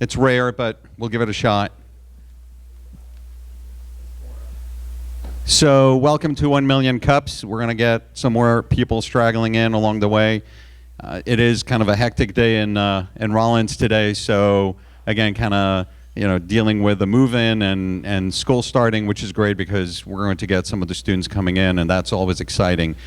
It's rare, but we'll give it a shot. So welcome to 1 Million Cups. We're going to get some more people straggling in along the way. It is kind of a hectic day in Rollins today, so again, kind of dealing with the move-in and school starting, which is great because we're going to get some of the students coming in, and that's always exciting.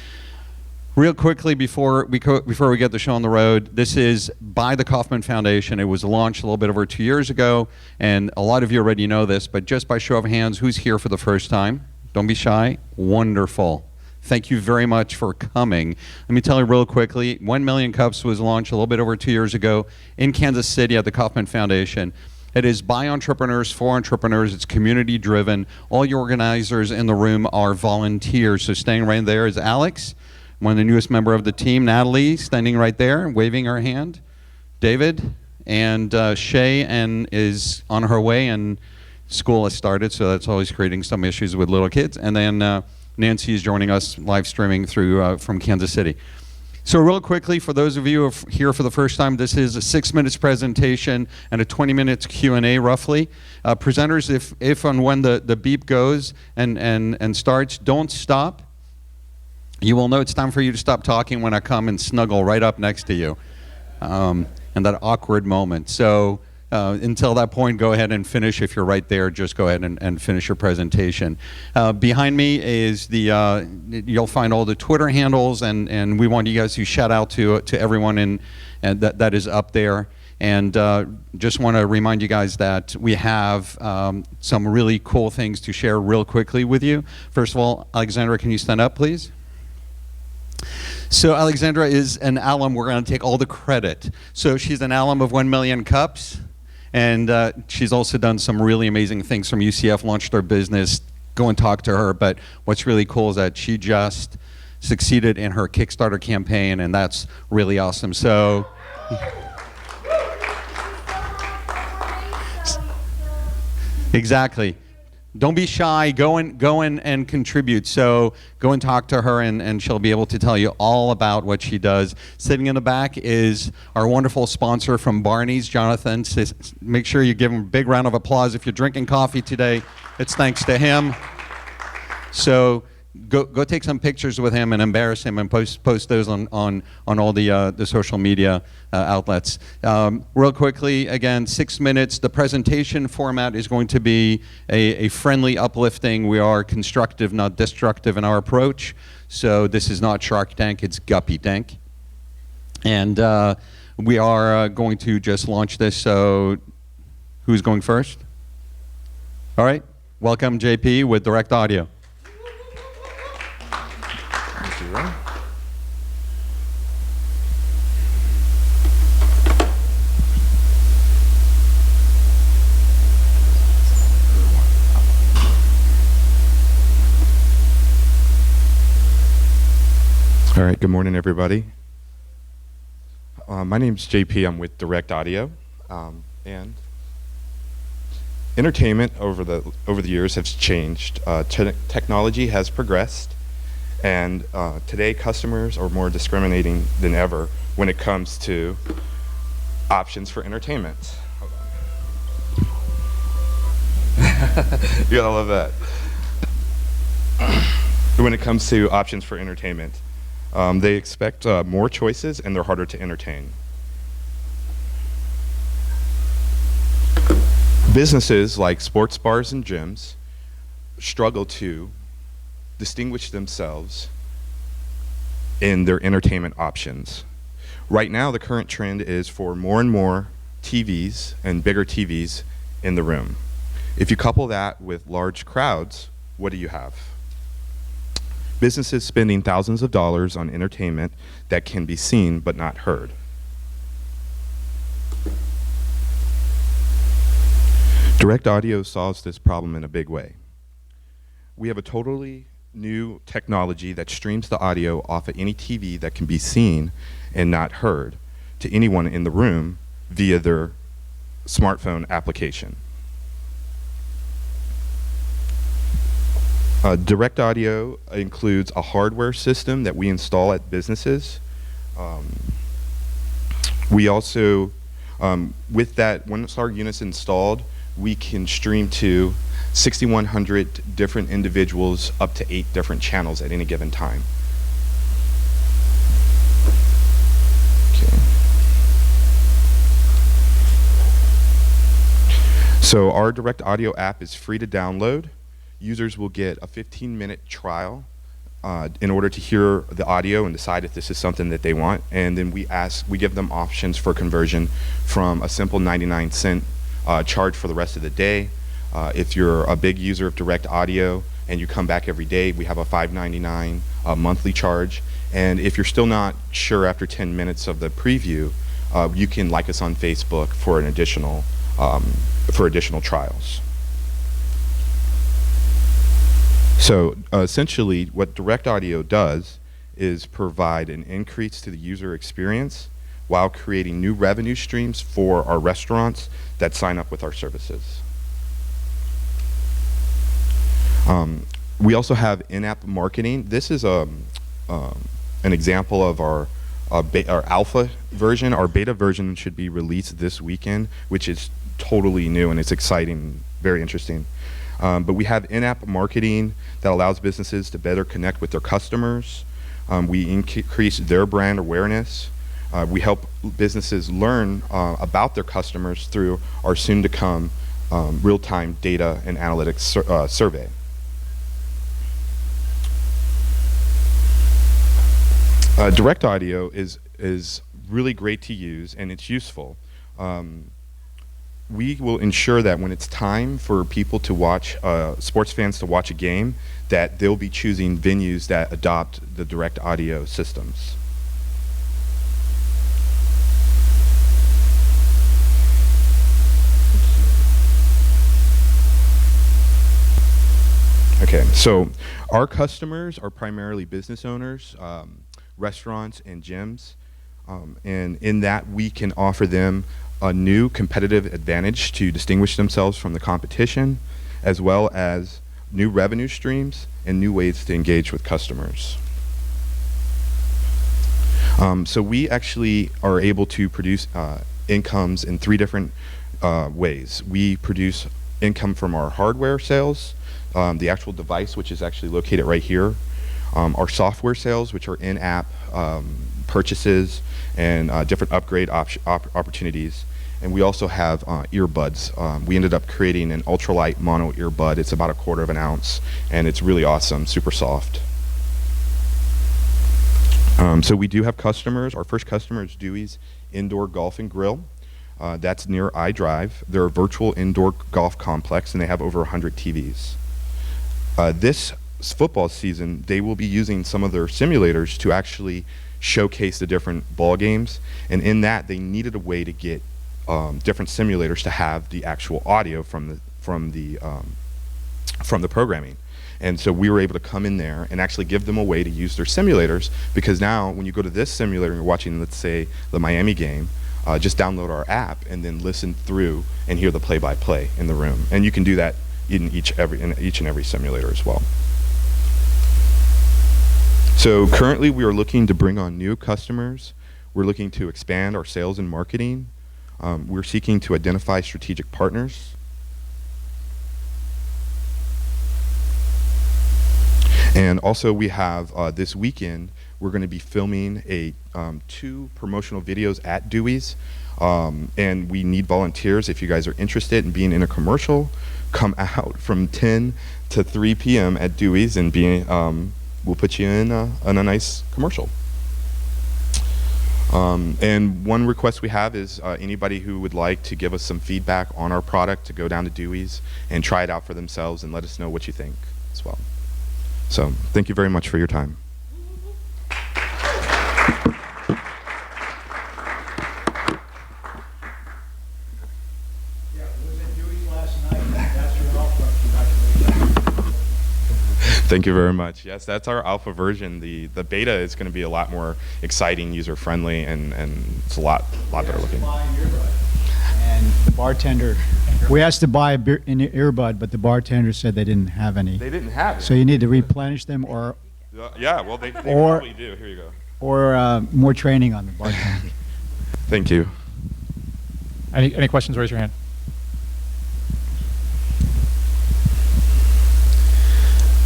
Real quickly, before we get the show on the road, this is by the Kauffman Foundation. It was launched a little bit over 2 years ago, and a lot of you already know this, but just by show of hands, who's here for the first time? Don't be shy. Wonderful. Thank you very much for coming. Let me tell you real quickly, 1 Million Cups was launched a little bit over 2 years ago in Kansas City at the Kauffman Foundation. It is by entrepreneurs, for entrepreneurs. It's community driven. All your organizers in the room are volunteers. So staying right there is Alex, one of the newest member of the team. Natalie, standing right there, waving her hand. David, and Shay is on her way, and school has started, so that's always creating some issues with little kids. And then Nancy is joining us live streaming through from Kansas City. So real quickly, for those of you who are here for the first time, this is a 6 minutes presentation and a 20 minutes Q&A roughly. Presenters, if and when the beep goes and starts, don't stop. You will know it's time for you to stop talking when I come and snuggle right up next to you in that awkward moment. So until that point, go ahead and finish. If you're right there, just go ahead and finish your presentation. Behind me is you'll find all the Twitter handles, and we want you guys to shout out to everyone and that is up there. And just want to remind you guys that we have some really cool things to share real quickly with you. First of all, Alexandra, can you stand up, please? So Alexandra is an alum. We're going to take all the credit. So she's an alum of 1 Million Cups, and she's also done some really amazing things from UCF, launched her business. Go and talk to her. But what's really cool is that she just succeeded in her Kickstarter campaign, and that's really awesome. So exactly. Don't be shy. Go and contribute. So go and talk to her, and she'll be able to tell you all about what she does. Sitting in the back is our wonderful sponsor from Barney's, Jonathan. Make sure you give him a big round of applause. If you're drinking coffee today, it's thanks to him. So go take some pictures with him and embarrass him and post those on all the social media outlets. Real quickly, again, 6 minutes. The presentation format is going to be a friendly, uplifting. We are constructive, not destructive in our approach. So this is not Shark Tank, it's Guppy Tank. And we are going to just launch this. So who's going first? All right. Welcome, JP, with Direct Audio. All right, good morning, everybody. My name's JP. I'm with Direct Audio, and entertainment over the years has changed. Technology has progressed, and today customers are more discriminating than ever when it comes to options for entertainment. Hold on. You gotta love that. When it comes to options for entertainment, they expect more choices, and they're harder to entertain. Businesses like sports bars and gyms struggle to distinguish themselves in their entertainment options. Right now, the current trend is for more and more TVs and bigger TVs in the room. If you couple that with large crowds, what do you have? Businesses spending thousands of dollars on entertainment that can be seen but not heard. Direct Audio solves this problem in a big way. We have a totally new technology that streams the audio off of any TV that can be seen and not heard to anyone in the room via their smartphone application. Direct Audio includes a hardware system that we install at businesses. We also With that, once our unit's installed, we can stream to 6,100 different individuals up to 8 different channels at any given time. Okay. So our direct audio app is free to download. Users will get a 15-minute trial in order to hear the audio and decide if this is something that they want. And then we give them options for conversion from a simple 99-cent charge for the rest of the day. If you're a big user of direct audio and you come back every day, we have a $5.99 monthly charge. And if you're still not sure after 10 minutes of the preview, you can like us on Facebook for an additional trials. So essentially, what direct audio does is provide an increase to the user experience while creating new revenue streams for our restaurants that sign up with our services. We also have in-app marketing. This is an example of our alpha version. Our beta version should be released this weekend, which is totally new and it's exciting, very interesting. But we have in-app marketing that allows businesses to better connect with their customers. We increase their brand awareness. We help businesses learn about their customers through our soon-to-come real-time data and analytics survey. Direct audio is really great to use and it's useful. We will ensure that when it's time for people to watch, sports fans to watch a game, that they'll be choosing venues that adopt the direct audio systems. Okay, so our customers are primarily business owners, restaurants, and gyms. And in that, we can offer them a new competitive advantage to distinguish themselves from the competition, as well as new revenue streams and new ways to engage with customers. So we actually are able to produce incomes in 3 different ways. We produce income from our hardware sales, the actual device, which is actually located right here, our software sales, which are in-app purchases and different upgrade opportunities. And we also have earbuds. We ended up creating an ultralight mono earbud. It's about 1/4 ounce, and it's really awesome, super soft. So we do have customers. Our first customer is Dewey's Indoor Golf and Grill. That's near iDrive. They're a virtual indoor golf complex, and they have over 100 TVs. This football season, they will be using some of their simulators to actually showcase the different ball games, and in that, they needed a way to get different simulators to have the actual audio from the programming. And so we were able to come in there and actually give them a way to use their simulators, because now when you go to this simulator and you're watching, let's say, the Miami game, just download our app and then listen through and hear the play-by-play in the room. And you can do that in each and every simulator as well. So currently we are looking to bring on new customers. We're looking to expand our sales and marketing. We're seeking to identify strategic partners. And also we have, this weekend, we're going to be filming 2 promotional videos at Dewey's. And we need volunteers. If you guys are interested in being in a commercial, come out from 10 to 3 p.m. at Dewey's and we'll put you in a nice commercial. And one request we have is anybody who would like to give us some feedback on our product to go down to Dewey's and try it out for themselves and let us know what you think as well. So thank you very much for your time. Thank you very much. Yes, that's our alpha version. The beta is going to be a lot more exciting, user-friendly, and it's a lot better looking. And the bartender, we asked to buy an earbud, but the bartender said they didn't have any. They didn't have it. So you need to replenish them, or yeah, well, they probably do. Here you go. Or more training on the bartender. Thank you. Any questions, raise your hand.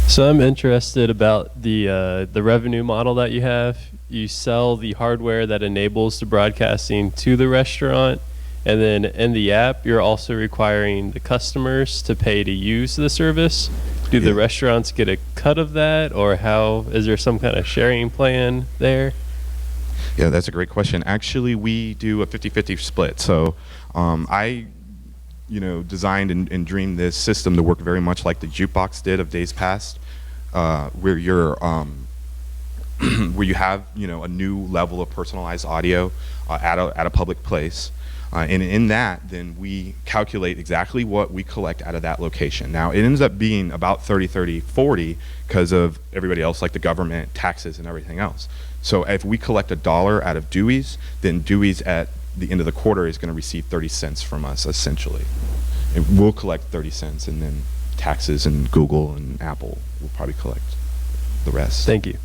So I'm interested about the revenue model that you have. You sell the hardware that enables the broadcasting to the restaurant, and then in the app, you're also requiring the customers to pay to use the service. Do the restaurants get a cut of that, or how is there some kind of sharing plan there? Yeah, that's a great question. Actually, we do a 50-50 split. So I designed and dreamed this system to work very much like the jukebox did of days past, where you're where you have a new level of personalized audio at a public place, and in that, then we calculate exactly what we collect out of that location. Now, it ends up being about 30-30-40 because of everybody else, like the government, taxes, and everything else. So if we collect $1 out of Dewey's, then Dewey's at the end of the quarter is going to receive 30 cents from us, essentially. And we'll collect 30 cents, and then taxes and Google and Apple will probably collect the rest. Thank you.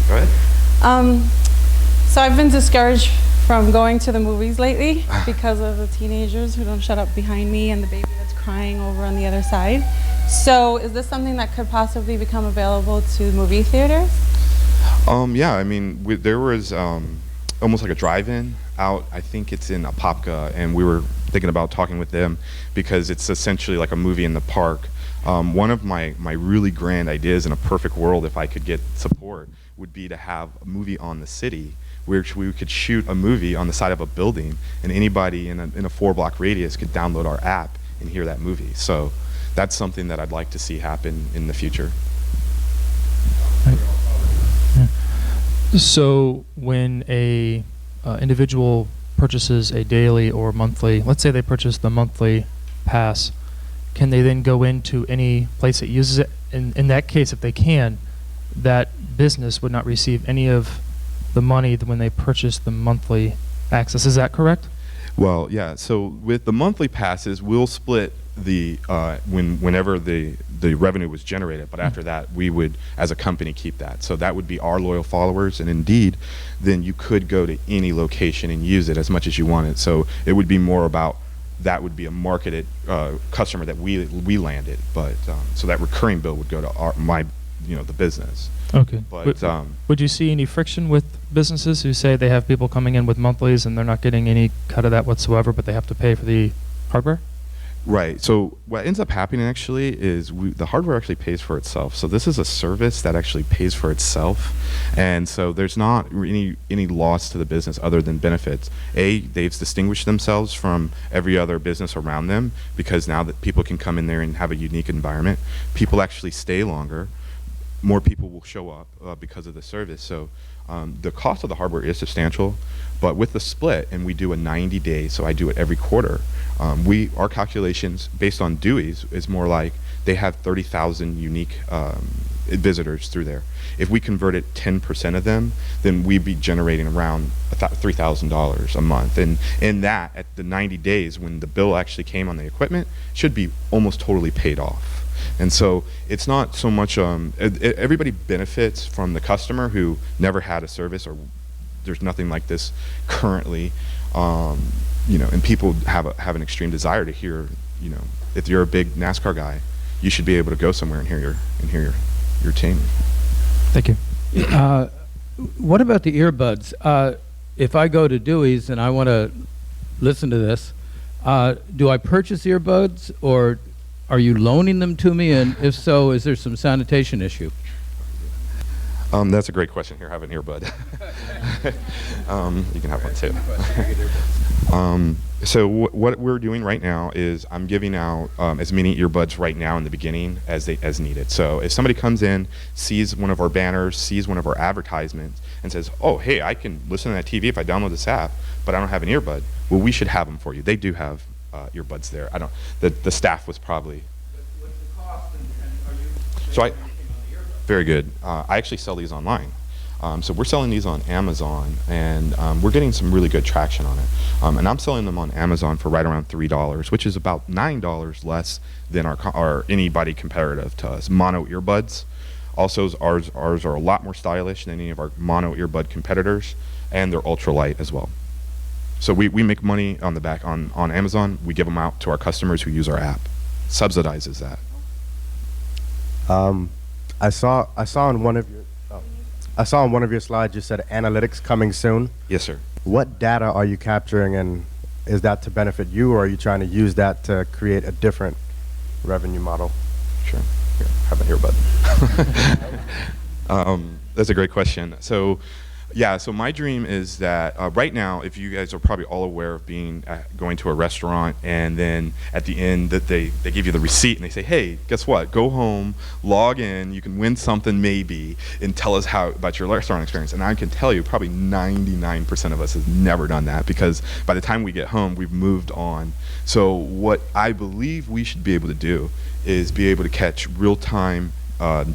Go ahead. So I've been discouraged from going to the movies lately because of the teenagers who don't shut up behind me and the baby that's crying over on the other side. So is this something that could possibly become available to movie theaters? Yeah, I mean, there was almost like a drive-in out, I think it's in Apopka, and we were thinking about talking with them because it's essentially like a movie in the park. One of my really grand ideas in a perfect world, if I could get support, would be to have a movie on the city, which we could shoot a movie on the side of a building, and anybody in a 4-block radius could download our app and hear that movie. So that's something that I'd like to see happen in the future. So when a individual purchases a daily or monthly, let's say they purchase the monthly pass, can they then go into any place that uses it? In that case, if they can, that business would not receive any of the money when they purchase the monthly access. Is that correct? Well, yeah. So with the monthly passes, we'll split the whenever the revenue was generated, but after that, we would, as a company, keep that. So that would be our loyal followers, and indeed, then you could go to any location and use it as much as you wanted. So it would be more about that would be a marketed customer that we landed, but so that recurring bill would go to the business. Okay. But would you see any friction with businesses who say they have people coming in with monthlies and they're not getting any cut of that whatsoever, but they have to pay for the hardware? Right. So what ends up happening actually is the hardware actually pays for itself. So this is a service that actually pays for itself, and so there's not any loss to the business other than benefits. They've distinguished themselves from every other business around them because now that people can come in there and have a unique environment, people actually stay longer. More people will show up because of the service. So the cost of the hardware is substantial, but with the split, and we do a 90-day, so I do it every quarter, our calculations based on Dewey's is more like they have 30,000 unique visitors through there. If we converted 10% of them, then we'd be generating around $3,000 a month. And in that, at the 90 days, when the bill actually came on the equipment, should be almost totally paid off. And so it's not so much, everybody benefits from the customer who never had a service, or there's nothing like this currently, and people have an extreme desire to hear, if you're a big NASCAR guy, you should be able to go somewhere and hear your team. Thank you. What about the earbuds? If I go to Dewey's and I want to listen to this, do I purchase earbuds, or are you loaning them to me? And if so, is there some sanitation issue? That's a great question. Here, have an earbud. You can have one too. So what we're doing right now is I'm giving out as many earbuds right now in the beginning as needed. So if somebody comes in, sees one of our banners, sees one of our advertisements, and says, "Oh, hey, I can listen to that TV if I download this app, but I don't have an earbud." Well, we should have them for you. They do have earbuds there. I don't. The staff was probably. What's the cost, and are you? So very good. I actually sell these online. So we're selling these on Amazon, and we're getting some really good traction on it. And I'm selling them on Amazon for right around $3, which is about $9 less than our anybody comparative to us. Mono earbuds Also, ours are a lot more stylish than any of our mono earbud competitors, and they're ultralight as well. So we make money on the back on Amazon. We give them out to our customers who use our app. Subsidizes that. I saw on one of your slides you said analytics coming soon. Yes, sir. What data are you capturing, and is that to benefit you, or are you trying to use that to create a different revenue model? Sure. Here, have an earbud. That's a great question. So, yeah, so my dream is that right now, if you guys are probably all aware of going to a restaurant, and then at the end that they give you the receipt and they say, hey, guess what? Go home, log in, you can win something maybe, and tell us about your restaurant experience. And I can tell you probably 99% of us has never done that, because by the time we get home, we've moved on. So what I believe we should be able to do is be able to catch real-time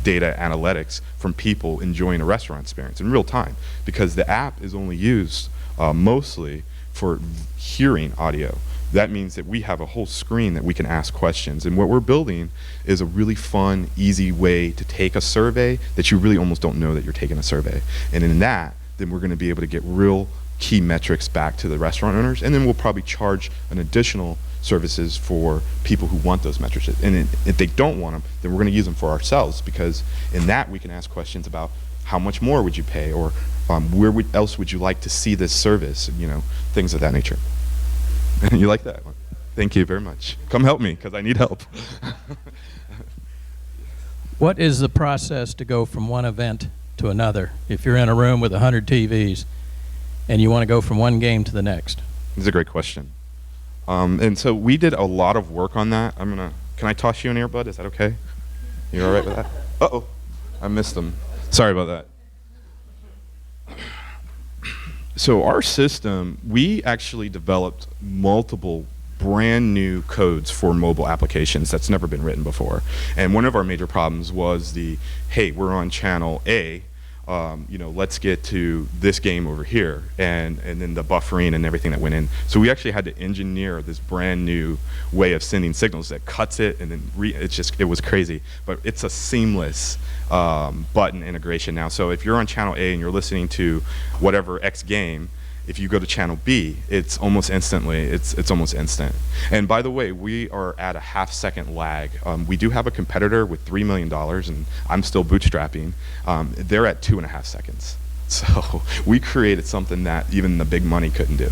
data analytics from people enjoying a restaurant experience in real time, because the app is only used mostly for hearing audio. That means that we have a whole screen that we can ask questions, and what we're building is a really fun, easy way to take a survey that you really almost don't know that you're taking a survey. And in that, then we're going to be able to get real key metrics back to the restaurant owners, and then we'll probably charge an additional services for people who want those metrics. And if they don't want them, then we're going to use them for ourselves, because in that we can ask questions about how much more would you pay, or where else would you like to see this service, things of that nature. You like that one? Thank you very much. Come help me, because I need help. What is the process to go from one event to another? If you're in a room with 100 TVs and you want to go from one game to the next. It's a great question. And so we did a lot of work on that. Can I toss you an earbud? Is that okay? You all right with that? Uh-oh, I missed them. Sorry about that. So our system, we actually developed multiple brand new codes for mobile applications that's never been written before. And one of our major problems was hey, we're on channel A, let's get to this game over here, and then the buffering and everything that went in. So we actually had to engineer this brand new way of sending signals that cuts it, and then it was crazy. But it's a seamless button integration now. So if you're on channel A and you're listening to whatever X game, if you go to channel B, it's almost instantly, it's almost instant. And by the way, we are at a half-second lag. We do have a competitor with $3 million, and I'm still bootstrapping. They're at 2.5 seconds. So we created something that even the big money couldn't do.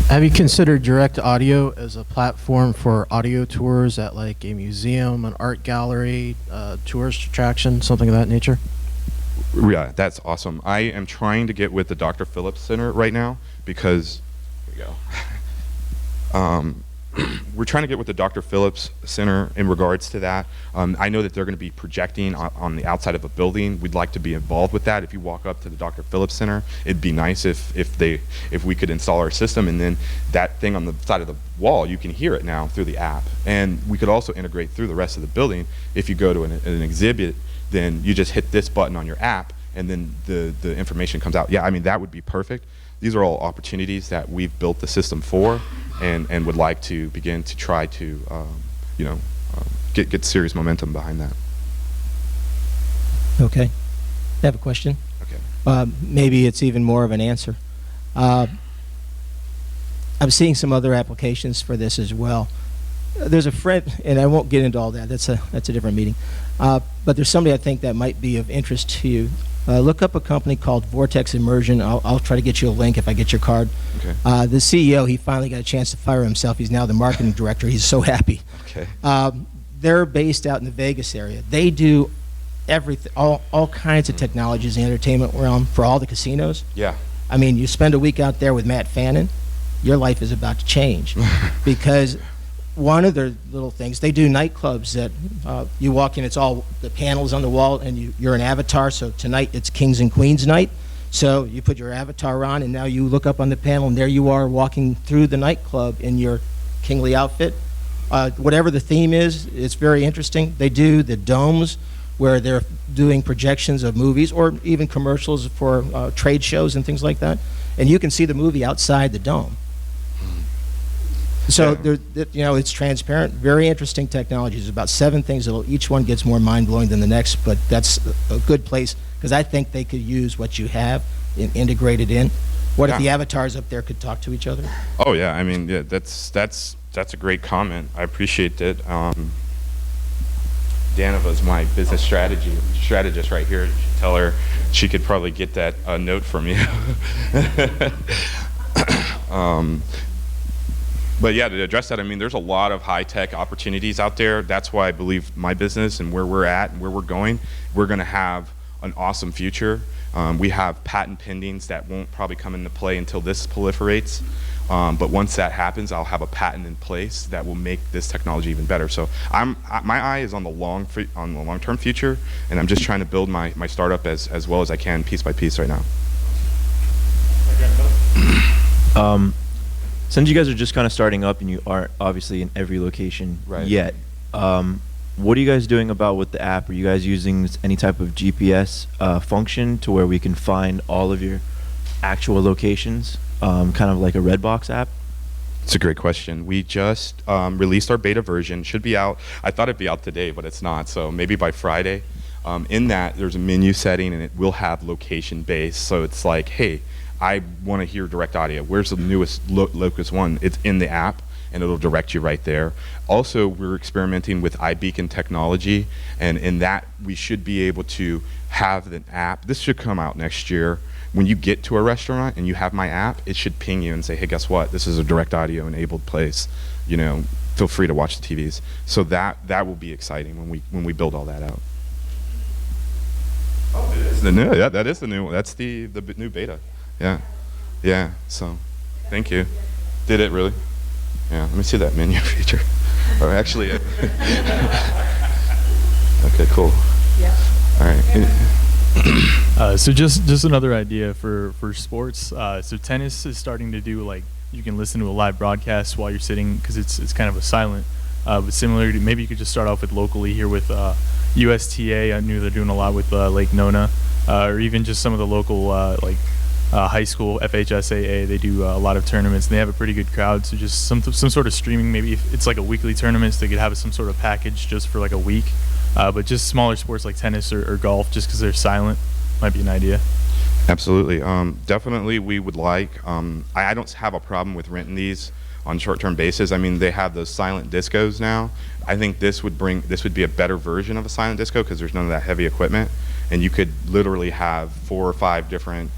Have you considered direct audio as a platform for audio tours at like a museum, an art gallery, tourist attraction, something of that nature? Yeah, that's awesome. I am trying to get with the Dr. Phillips Center right now, because here we go. We're trying to get with the Dr. Phillips Center in regards to that. I know that they're going to be projecting on the outside of a building. We'd like to be involved with that. If you walk up to the Dr. Phillips Center, it'd be nice if we could install our system, and then that thing on the side of the wall, you can hear it now through the app. And we could also integrate through the rest of the building. If you go to an exhibit, then you just hit this button on your app, and then the information comes out. Yeah, I mean, that would be perfect. These are all opportunities that we've built the system for, and would like to begin to try to, get serious momentum behind that. Okay. I have a question. Okay. Maybe it's even more of an answer. I'm seeing some other applications for this as well. There's a friend, and I won't get into all that. That's a different meeting. But there's somebody I think that might be of interest to you. Look up a company called Vortex Immersion. I'll try to get you a link if I get your card. Okay. The CEO, he finally got a chance to fire himself. He's now the marketing director. He's so happy. Okay. They're based out in the Vegas area. They do everything, all kinds of technologies in the entertainment realm for all the casinos. Yeah. I mean, you spend a week out there with Matt Fannin, your life is about to change. Because one of their little things, they do nightclubs that you walk in, it's all the panels on the wall, and you're an avatar. So tonight it's Kings and Queens night. So you put your avatar on, and now you look up on the panel, and there you are walking through the nightclub in your kingly outfit. Whatever the theme is, it's very interesting. They do the domes where they're doing projections of movies or even commercials for trade shows and things like that. And you can see the movie outside the dome. So it's transparent, very interesting technology. There's about 7 things that'll, each one gets more mind-blowing than the next, but that's a good place, because I think they could use what you have and integrate it in. What if the avatars up there could talk to each other? Oh yeah, I mean, yeah, that's a great comment. I appreciate it. Danova's my business strategist right here. You should tell her she could probably get that note from you. But yeah, to address that, I mean, there's a lot of high-tech opportunities out there. That's why I believe my business and where we're at and where we're going to have an awesome future. We have patent pendings that won't probably come into play until this proliferates. But once that happens, I'll have a patent in place that will make this technology even better. So my eye is on the long-term future, and I'm just trying to build my startup as well as I can, piece by piece right now. Since you guys are just kind of starting up and you aren't obviously in every location yet, what are you guys doing about with the app? Are you guys using any type of GPS function to where we can find all of your actual locations, kind of like a Redbox app? It's a great question. We just released our beta version. Should be out. I thought it'd be out today, but it's not. So maybe by Friday. In that, there's a menu setting, and it will have location based. So it's like, hey, I want to hear direct audio. Where's the newest locus one? It's in the app, and it'll direct you right there. Also, we're experimenting with iBeacon technology, and in that, we should be able to have an app. This should come out next year. When you get to a restaurant and you have my app, it should ping you and say, hey, guess what? This is a direct audio enabled place. You know, feel free to watch the TVs. So that will be exciting when we build all that out. Oh, it is the new. Yeah, that is the new one. That's the new beta. Yeah. So, thank you. Did it really? Yeah. Let me see that menu feature. Oh, actually. Okay. Cool. Yeah. All right. So just another idea for sports. So tennis is starting to do, like, you can listen to a live broadcast while you're sitting, because it's kind of a silent. But similarly, maybe you could just start off with locally here with USTA. I knew they're doing a lot with Lake Nona, or even just some of the local high school FHSAA. They do a lot of tournaments, and they have a pretty good crowd. So just some sort of streaming. Maybe if it's like a weekly tournament, so they could have some sort of package just for like a week. But just smaller sports like tennis or golf, just because they're silent, might be an idea. Absolutely. Definitely we would like, I don't have a problem with renting these on short-term basis. I mean, they have those silent discos now. I think this would be a better version of a silent disco, because there's none of that heavy equipment, and you could literally have 4 or 5 different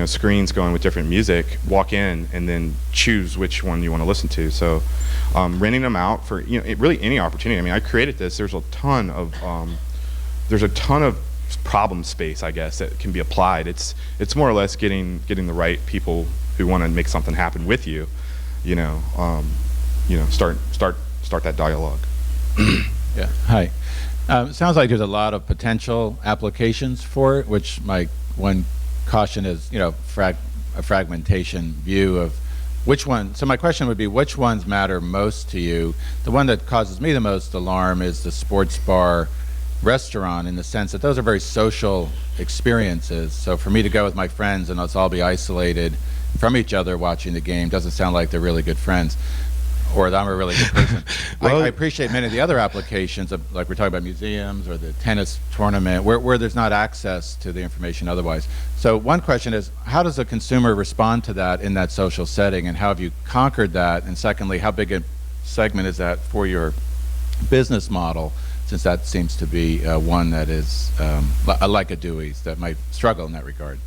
screens going with different music, walk in and then choose which one you want to listen to. So renting them out for really any opportunity. I mean, I created this. There's a ton of problem space, I guess, that can be applied. It's more or less getting the right people who want to make something happen with you. Start that dialogue. Yeah. Hi. Sounds like there's a lot of potential applications for it, which my one caution is, a fragmentation view of which one. So my question would be, which ones matter most to you? The one that causes me the most alarm is the sports bar restaurant, in the sense that those are very social experiences. So for me to go with my friends and let's all be isolated from each other watching the game doesn't sound like they're really good friends, or that I'm a really good person. Well, I appreciate many of the other applications, like we're talking about museums or the tennis tournament, where there's not access to the information otherwise. So one question is, how does a consumer respond to that in that social setting, and how have you conquered that? And secondly, how big a segment is that for your business model, since that seems to be one that is like a Dewey's that might struggle in that regard?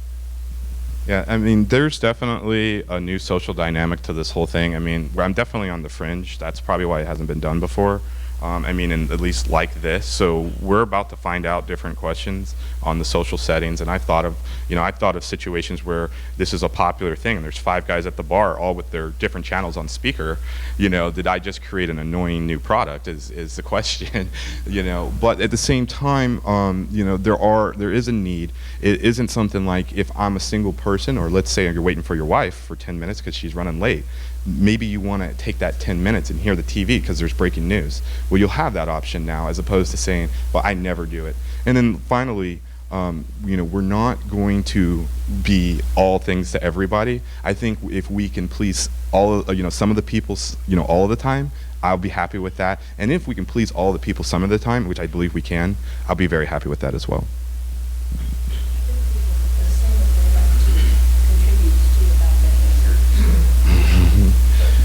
Yeah, I mean, there's definitely a new social dynamic to this whole thing. I mean, I'm definitely on the fringe. That's probably why it hasn't been done before. I mean, and at least like this. So we're about to find out different questions on the social settings. And I thought of situations where this is a popular thing, and there's 5 guys at the bar, all with their different channels on speaker. Did I just create an annoying new product? Is the question. But at the same time, there is a need. It isn't something like, if I'm a single person, or let's say you're waiting for your wife for 10 minutes because she's running late. Maybe you want to take that 10 minutes and hear the TV because there's breaking news. Well, you'll have that option now, as opposed to saying, well, I never do it. And then finally, we're not going to be all things to everybody. I think if we can please some of the people, all the time, I'll be happy with that. And if we can please all the people some of the time, which I believe we can, I'll be very happy with that as well.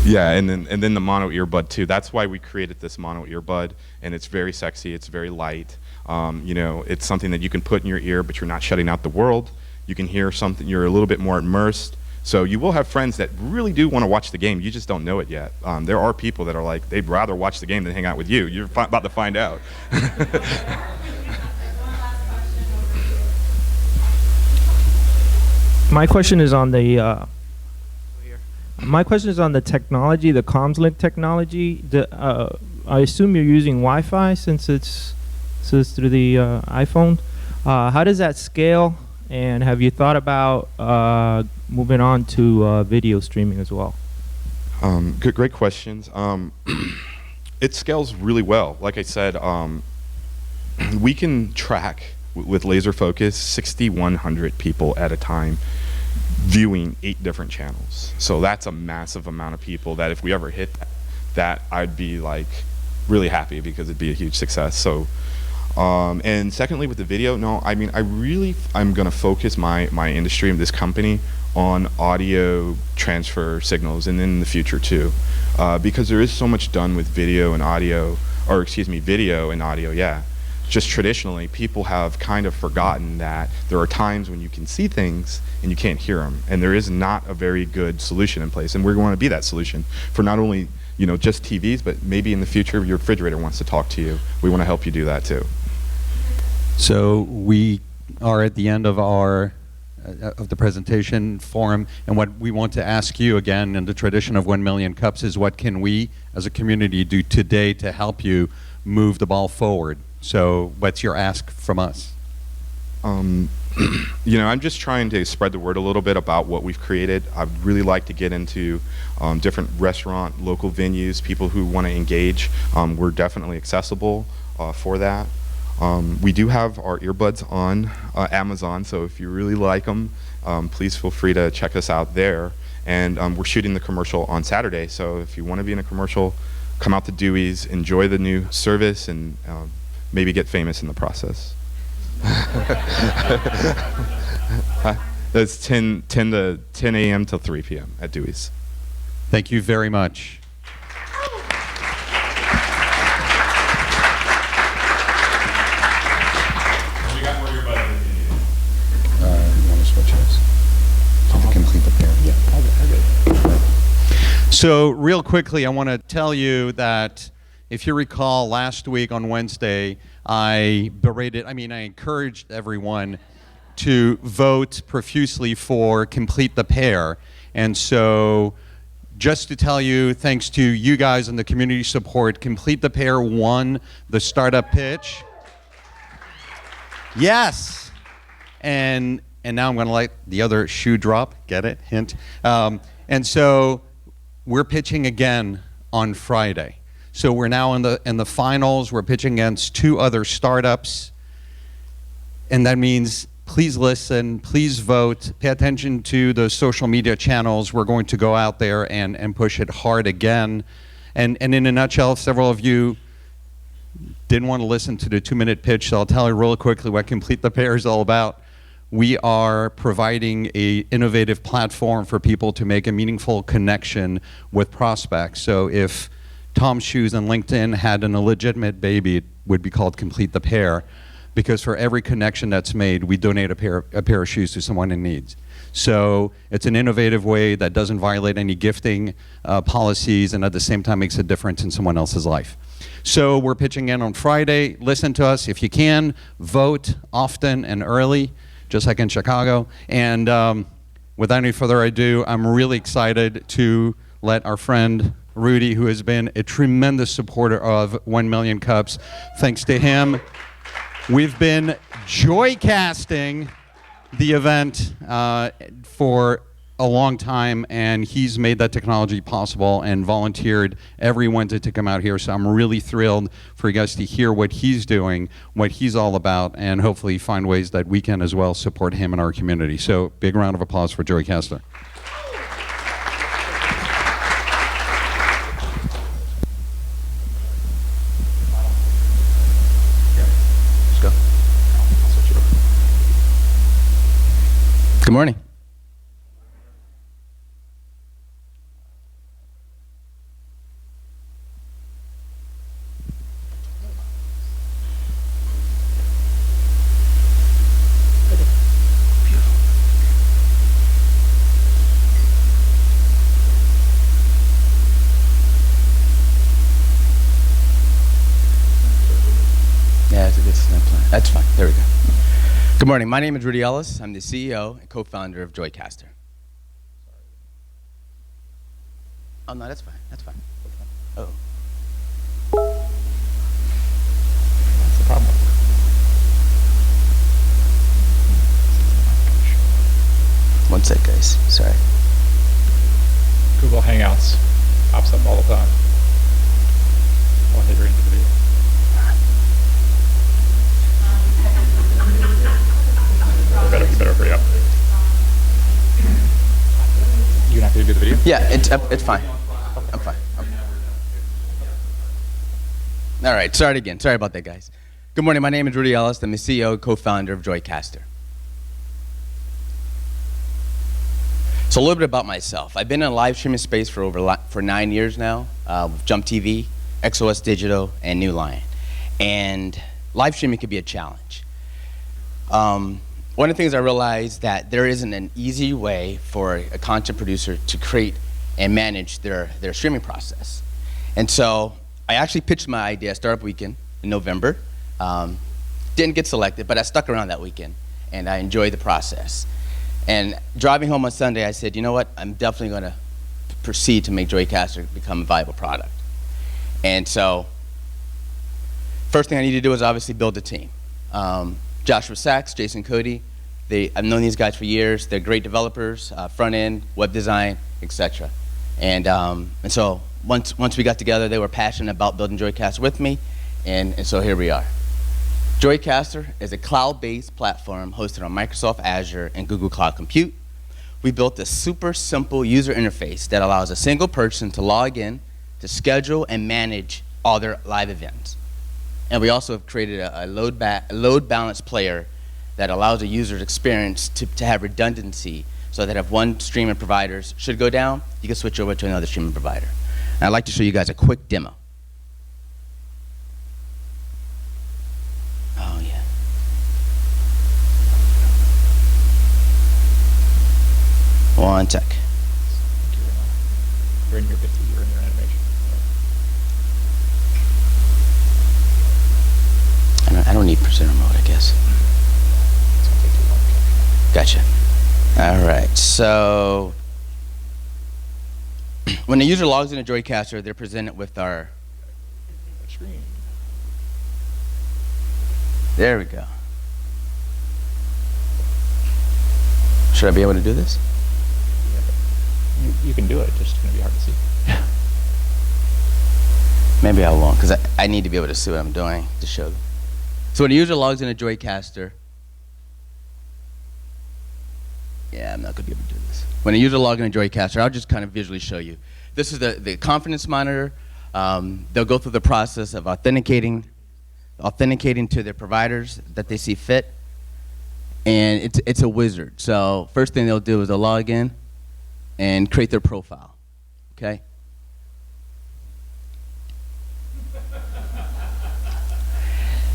Yeah, and then the mono earbud too. That's why we created this mono earbud, and it's very sexy. It's very light. It's something that you can put in your ear, but you're not shutting out the world. You can hear something. You're a little bit more immersed. So you will have friends that really do want to watch the game. You just don't know it yet. There are people that are like, they'd rather watch the game than hang out with you. You're about to find out. My question is on the technology, the comms link technology. I assume you're using Wi-Fi since it's through the iPhone. How does that scale? And have you thought about moving on to video streaming as well? Great questions. It scales really well. Like I said, we can track with laser focus 6,100 people at a time viewing 8 different channels. So that's a massive amount of people that if we ever hit that, I'd be like really happy because it'd be a huge success. So, and secondly, with the video, I'm gonna focus my industry and this company on audio transfer signals, and in the future too, because there is so much done with video and audio, video and audio, yeah. Just traditionally, people have kind of forgotten that there are times when you can see things and you can't hear them, and there is not a very good solution in place, and we're going to be that solution for not only just TVs, but maybe in the future your refrigerator wants to talk to you. We want to help you do that too. So we are at the end of our of the presentation forum, and what we want to ask you again in the tradition of 1 million cups is, what can we as a community do today to help you move the ball forward? So what's your ask from us? I'm just trying to spread the word a little bit about what we've created. I'd really like to get into different restaurant, local venues, people who want to engage. We're definitely accessible for that. We do have our earbuds on Amazon, so if you really like them, please feel free to check us out there. And we're shooting the commercial on Saturday, so if you want to be in a commercial, come out to Dewey's, enjoy the new service, and maybe get famous in the process. That's 10 a.m. till 3 p.m. at Dewey's. Thank you very much. We got more earbuds if you need it. You want to switch us? To complete the pair? Yeah, I'll get. So real quickly, I want to tell you that if you recall, last week on Wednesday, I encouraged everyone to vote profusely for Complete the Pair. And so just to tell you, thanks to you guys and the community support, Complete the Pair won the startup pitch. Yes. And now I'm going to let the other shoe drop. Get it? Hint. And so we're pitching again on Friday. So we're now in the finals. We're pitching against 2 other startups. And that means please listen, please vote, pay attention to the social media channels. We're going to go out there and push it hard again. And in a nutshell, several of you didn't want to listen to the 2-minute pitch, so I'll tell you real quickly what Complete the Pair is all about. We are providing an innovative platform for people to make a meaningful connection with prospects. So if Tom's Shoes and LinkedIn had an illegitimate baby, it would be called Complete the Pair, because for every connection that's made, we donate a pair of shoes to someone in need. So it's an innovative way that doesn't violate any gifting policies, and at the same time makes a difference in someone else's life. So we're pitching in on Friday. Listen to us if you can. Vote often and early, just like in Chicago. And without any further ado, I'm really excited to let our friend Rudy, who has been a tremendous supporter of 1 Million Cups. Thanks to him, we've been JOICASTing the event for a long time, and he's made that technology possible and volunteered every Wednesday to come out here. So I'm really thrilled for you guys to hear what he's doing, what he's all about, and hopefully find ways that we can as well support him in our community. So big round of applause for JOICASTER. Good morning. Yeah, it's a good snap plan. That's fine. There we go. Good morning. My name is Rudy Ellis. I'm the CEO and co-founder of JOICASTER. Oh, no, that's fine. That's fine. Oh. What's the problem? One sec, guys. Sorry. Google Hangouts pops up all the time. I'll hit her into the video. You better hurry up. You're not going to do the video? Yeah, it's fine. I'm fine. All right, start again. Sorry about that, guys. Good morning. My name is Rudy Ellis. I'm the CEO and co-founder of JOICASTER. So a little bit about myself. I've been in the live streaming space for 9 years now, with Jump TV, XOS Digital, and New Lion. And live streaming can be a challenge. One of the things I realized that there isn't an easy way for a content producer to create and manage their streaming process. And so I actually pitched my idea at Startup Weekend in November. Didn't get selected, but I stuck around that weekend, and I enjoyed the process. And driving home on Sunday, I said, you know what? I'm definitely going to proceed to make JOICASTER become a viable product. And so first thing I need to do is obviously build a team. Joshua Sachs, Jason Cody, I've known these guys for years. They're great developers, front end, web design, etc. And so once we got together, they were passionate about building JOICASTER with me, and so here we are. JOICASTER is a cloud-based platform hosted on Microsoft Azure and Google Cloud Compute. We built a super simple user interface that allows a single person to log in, to schedule and manage all their live events. And we also have created a load balance player that allows a user's experience to have redundancy, so that if one streaming provider should go down, you can switch over to another streaming provider. And I'd like to show you guys a quick demo. Oh, yeah. One sec. You're in your animation. I don't need presenter mode, I guess. Gotcha. All right, so when the user logs into JOICASTER, they're presented with our screen. There we go. Should I be able to do this? You can do it, just going to be hard to see. Maybe I won't, because I need to be able to see what I'm doing to show them. So when the user logs into JOICASTER, yeah, I'm not going to be able to do this. When a user logs into JOICASTER, I'll just kind of visually show you. This is the confidence monitor. They'll go through the process of authenticating to their providers that they see fit. And it's a wizard. So first thing they'll do is they'll log in and create their profile, okay?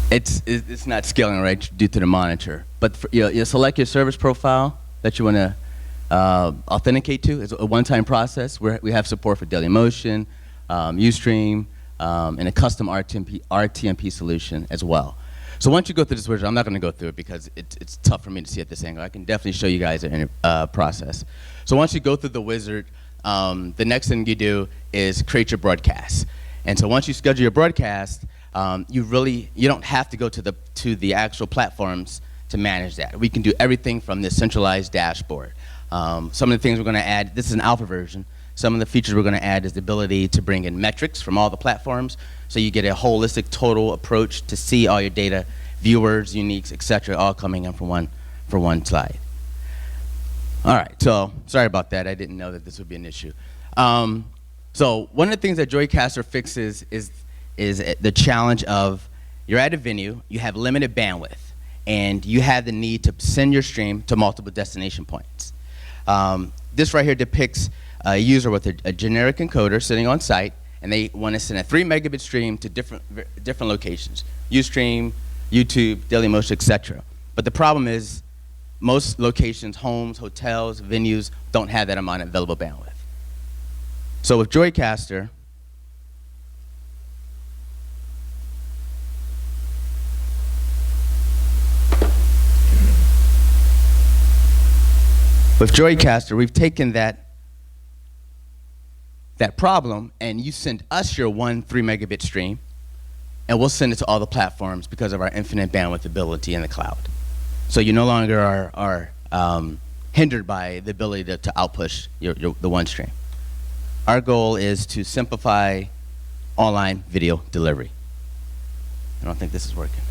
It's not scaling right due to the monitor. But you'll select your service profile that you want to authenticate to. It's a one-time process where we have support for Dailymotion, Ustream, and a custom RTMP solution as well. So once you go through this wizard, I'm not going to go through it because it's tough for me to see at this angle. I can definitely show you guys a process. So once you go through the wizard, the next thing you do is create your broadcast. And so once you schedule your broadcast, you don't have to go to the actual platforms to manage that. We can do everything from this centralized dashboard. Some of the things we're going to add, this is an alpha version. Some of the features we're going to add is the ability to bring in metrics from all the platforms, so you get a holistic, total approach to see all your data, viewers, uniques, etc., all coming in from one slide. All right, so sorry about that. I didn't know that this would be an issue. So one of the things that JOICASTER fixes is the challenge of you're at a venue, you have limited bandwidth, and you have the need to send your stream to multiple destination points. This right here depicts a user with a generic encoder sitting on site, and they want to send a 3 megabit stream to different locations: Ustream, YouTube, Dailymotion, etc. But the problem is most locations, homes, hotels, venues, don't have that amount of available bandwidth. So with JOICASTER, we've taken that problem, and you send us your 1 3 megabit stream, and we'll send it to all the platforms because of our infinite bandwidth ability in the cloud. So you no longer are hindered by the ability to outpush the one stream. Our goal is to simplify online video delivery. I don't think this is working.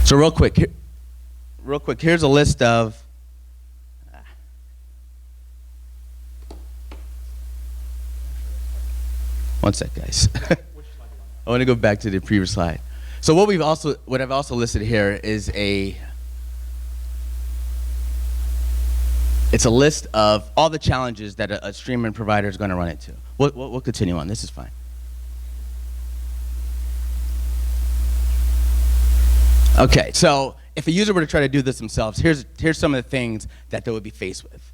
So real quick, here's a list of one sec, guys. I want to go back to the previous slide. So what I've also listed here is it's a list of all the challenges that a streaming provider is going to run into. We'll continue on. This is fine. Okay, so if a user were to try to do this themselves, here's some of the things that they would be faced with.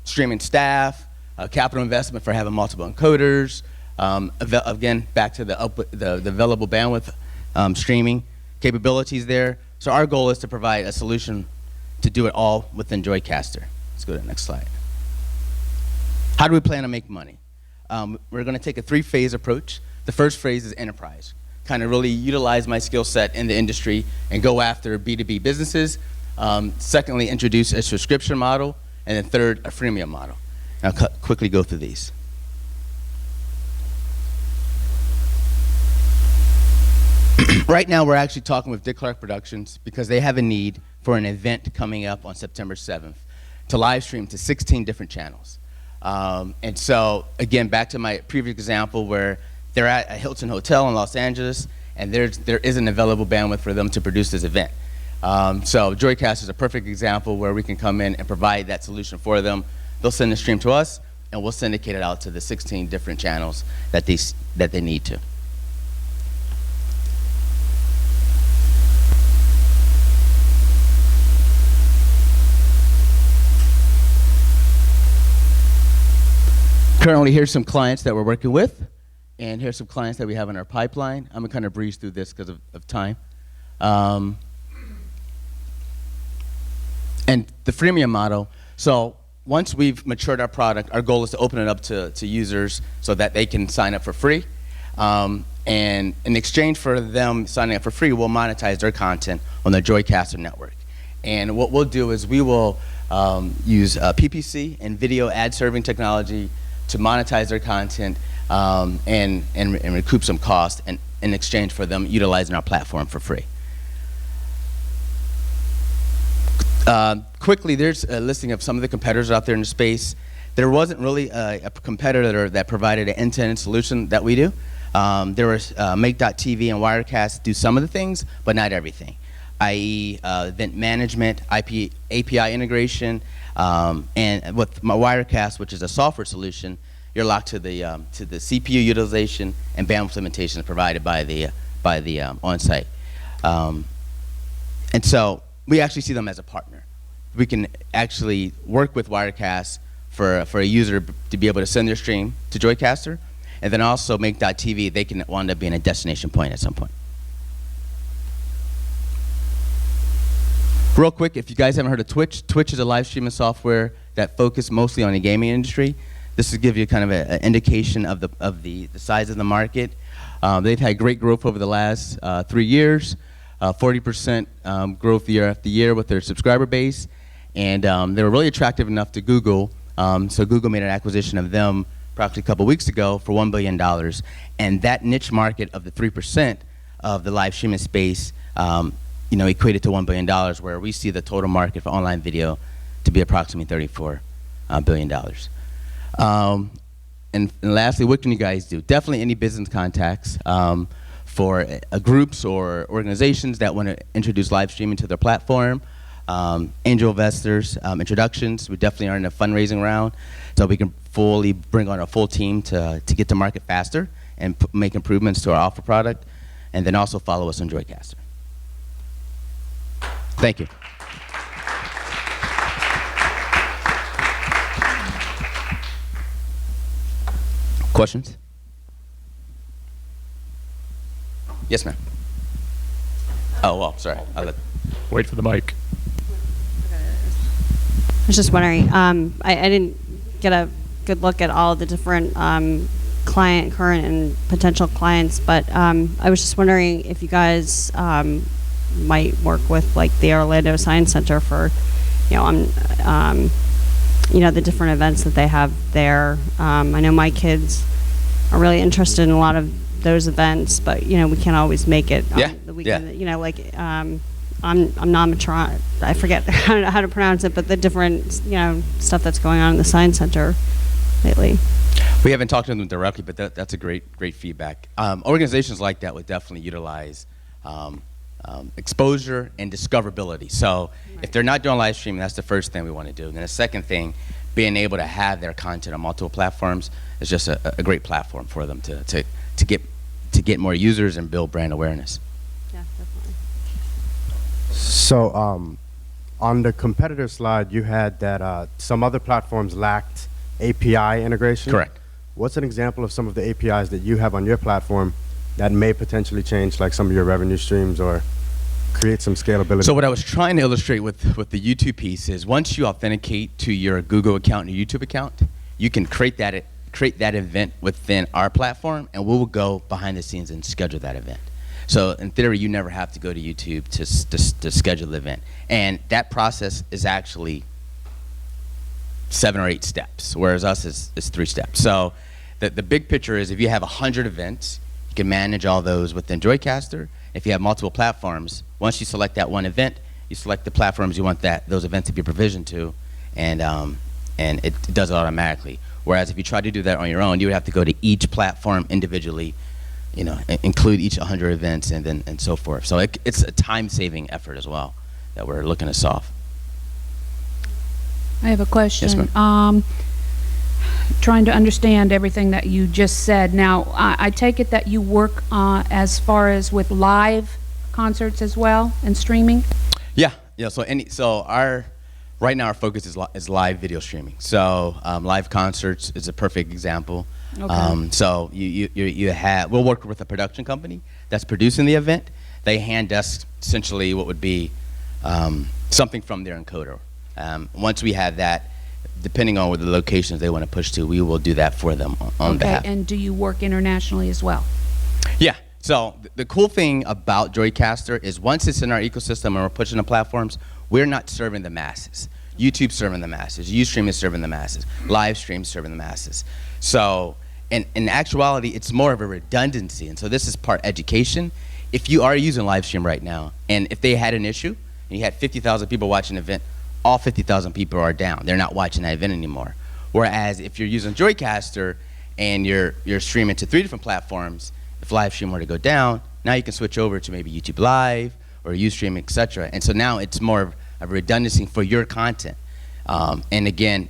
Streaming staff, capital investment for having multiple encoders, again, back to the available bandwidth streaming capabilities there. So our goal is to provide a solution to do it all within JOICASTER. Let's go to the next slide. How do we plan to make money? We're going to take a 3-phase approach. The first phase is enterprise. Kind of really utilize my skill set in the industry and go after B2B businesses. Secondly, introduce a subscription model. And then third, a freemium model. I'll quickly go through these. Right now, we're actually talking with Dick Clark Productions because they have a need for an event coming up on September 7th to live stream to 16 different channels. And so, again, back to my previous example where they're at a Hilton Hotel in Los Angeles, and there isn't available bandwidth for them to produce this event. So JOICASTER is a perfect example where we can come in and provide that solution for them. They'll send the stream to us, and we'll syndicate it out to the 16 different channels that they need to. Currently, here's some clients that we're working with, and here's some clients that we have in our pipeline. I'm going to kind of breeze through this because of time. And the freemium model, so once we've matured our product, our goal is to open it up to users so that they can sign up for free. And in exchange for them signing up for free, we'll monetize their content on the JOICASTER network. And what we'll do is we will use PPC and video ad serving technology to monetize their content and recoup some cost in exchange for them utilizing our platform for free. Quickly, there's a listing of some of the competitors out there in the space. There wasn't really a competitor that provided an end-to-end solution that we do. There was Make.TV and Wirecast do some of the things, but not everything, i.e. Event management, API integration, and with my Wirecast, which is a software solution, you're locked to the CPU utilization and bandwidth limitations provided by the on-site. And so we actually see them as a partner. We can actually work with Wirecast for a user to be able to send their stream to JOICASTER, and then also Make.TV, they can wind up being a destination point at some point. Real quick, if you guys haven't heard of Twitch, Twitch is a live streaming software that focuses mostly on the gaming industry. This will give you kind of an indication of the size of the market. They've had great growth over the last 3 years. 40% growth year after year with their subscriber base. And they were really attractive enough to Google. So Google made an acquisition of them practically a couple weeks ago for $1 billion. And that niche market of the 3% of the live streaming space equated to $1 billion, where we see the total market for online video to be approximately $34 billion. And lastly, what can you guys do? Definitely any business contacts for groups or organizations that want to introduce live streaming to their platform. Angel investors, introductions. We definitely are in a fundraising round, so we can fully bring on a full team to get to market faster and make improvements to our offer product. And then also follow us on JOICASTER. Thank you. Questions? Yes, ma'am. Oh, well, sorry. Wait for the mic. I was just wondering, I didn't get a good look at all the different current and potential clients, but I was just wondering if you guys might work with like the Orlando Science Center for, the different events that they have there. I know my kids are really interested in a lot of those events, but we can't always make it on the weekend. I'm non-mature. I forget how to pronounce it, but the different stuff that's going on in the Science Center lately. We haven't talked to them directly, but that's a great feedback. Organizations like that would definitely utilize exposure and discoverability. So if they're not doing live streaming, that's the first thing we want to do. And then the second thing, being able to have their content on multiple platforms is just a great platform for them to get more users and build brand awareness. Yeah, definitely. So on the competitor slide, you had that some other platforms lacked API integration. Correct. What's an example of some of the APIs that you have on your platform that may potentially change like some of your revenue streams or create some scalability? So what I was trying to illustrate with the YouTube piece is once you authenticate to your Google account and your YouTube account, you can create that event within our platform, and we will go behind the scenes and schedule that event. So in theory, you never have to go to YouTube to schedule the event. And that process is actually 7 or 8 steps, whereas us is 3 steps. So the big picture is if you have 100 events, you can manage all those within JOICASTER. If you have multiple platforms, once you select that one event, you select the platforms you want those events to be provisioned to, and it does it automatically. Whereas if you try to do that on your own, you would have to go to each platform individually, include each 100 events and so forth. So it's a time-saving effort as well that we're looking to solve. I have a question. Yes, ma'am. Trying to understand everything that you just said. Now, I take it that you work as far as with live concerts as well and streaming? Yeah. Right now our focus is live video streaming. So live concerts is a perfect example. Okay. So we'll work with a production company that's producing the event. They hand us essentially what would be something from their encoder. Once we have that, depending on where the locations they want to push to, we will do that for them on behalf. Okay, and do you work internationally as well? Yeah. So the cool thing about JOICASTER is once it's in our ecosystem and we're pushing the platforms, we're not serving the masses. YouTube's serving the masses. Ustream is serving the masses. Livestream's serving the masses. So in actuality, it's more of a redundancy. And so this is part education. If you are using Livestream right now, and if they had an issue, and you had 50,000 people watching an event, all 50,000 people are down. They're not watching that event anymore. Whereas if you're using JOICASTER and you're streaming to 3 different platforms, if Livestream were to go down, now you can switch over to maybe YouTube Live or Ustream, etc. And so now it's more of a redundancy for your content. And again,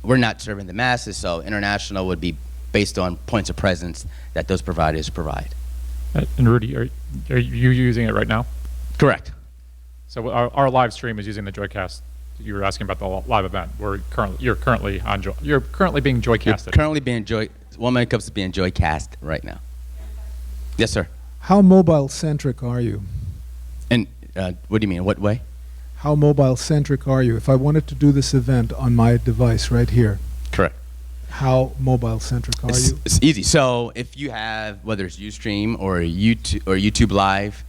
we're not serving the masses, so international would be based on points of presence that those providers provide. And Rudy, are you using it right now? Correct. So our live stream is using the JOICAST. You were asking about the live event. You're currently being JOICASted. Currently being one man comes to being JOICAST right now. Yes, sir. How mobile centric are you? And what do you mean? What way? How mobile centric are you? If I wanted to do this event on my device right here. Correct. How mobile centric are you? It's easy. So if you have, whether it's Ustream or YouTube Live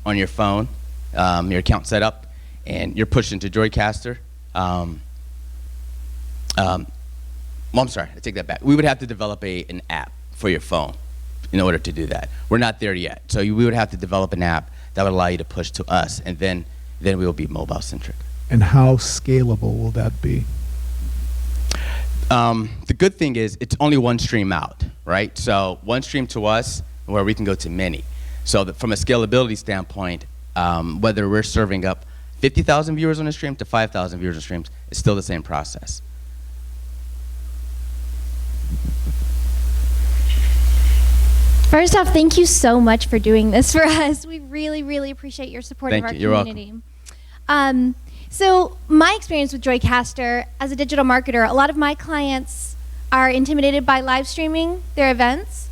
on your phone, your account set up, and you're pushed into JOICASTER. Well, I'm sorry, I take that back. We would have to develop an app for your phone in order to do that. We're not there yet. So we would have to develop an app that would allow you to push to us, and then we will be mobile-centric. And how scalable will that be? The good thing is it's only one stream out, right? So one stream to us where we can go to many. So that from a scalability standpoint, whether we're serving up 50,000 viewers on a stream to 5,000 viewers on streams, it's still the same process. First off, thank you so much for doing this for us. We really, really appreciate your support of our community. So my experience with JOICASTER as a digital marketer, a lot of my clients are intimidated by live streaming their events.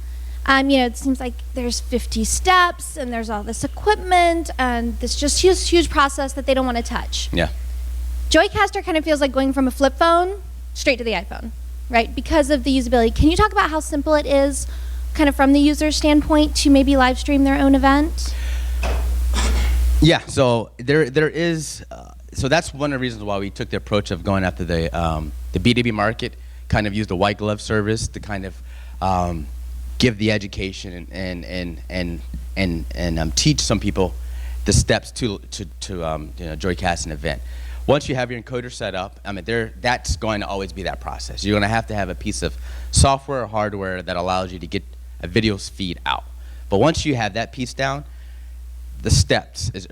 It seems like there's 50 steps and there's all this equipment and this just huge process that they don't want to touch. Yeah. JOICASTER kind of feels like going from a flip phone straight to the iPhone, right? Because of the usability. Can you talk about how simple it is, kind of from the user standpoint, to maybe live stream their own event? Yeah, so there is, so that's one of the reasons why we took the approach of going after the B2B market, kind of use the white glove service to kind of give the education and teach some people the steps to JOICAST an event. Once you have your encoder set up, that's going to always be that process. You're going to have a piece of software or hardware that allows you to get a video feed out. But once you have that piece down, the steps is